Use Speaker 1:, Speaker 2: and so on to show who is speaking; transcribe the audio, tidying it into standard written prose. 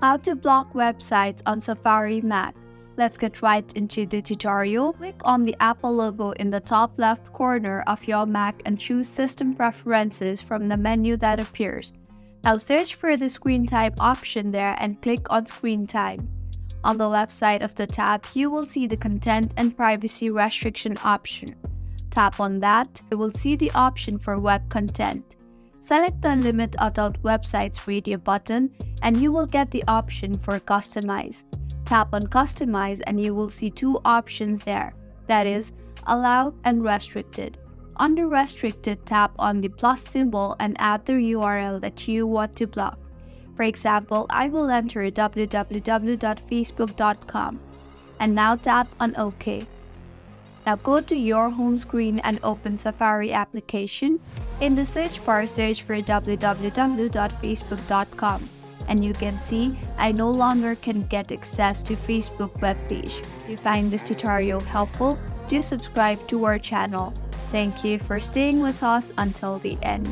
Speaker 1: How to block websites on Safari Mac. Let's get right into the tutorial. Click on the Apple logo in the top left corner of your Mac and choose System Preferences from the menu that appears. Now search for the Screen Time option there and click on Screen Time. On the left side of the tab, you will see the Content and Privacy Restriction option. Tap on that. You will see the option for web content. Select the Limit Adult Websites Radio button and you will get the option for Customize. Tap on Customize and you will see two options there, that is, Allow and Restricted. Under Restricted, tap on the plus symbol and add the URL that you want to block. For example, I will enter www.facebook.com and now tap on OK. Now go to your home screen and open Safari application. In the search bar, search for www.facebook.com and you can see I no longer can get access to Facebook webpage. If you find this tutorial helpful, do subscribe to our channel. Thank you for staying with us until the end.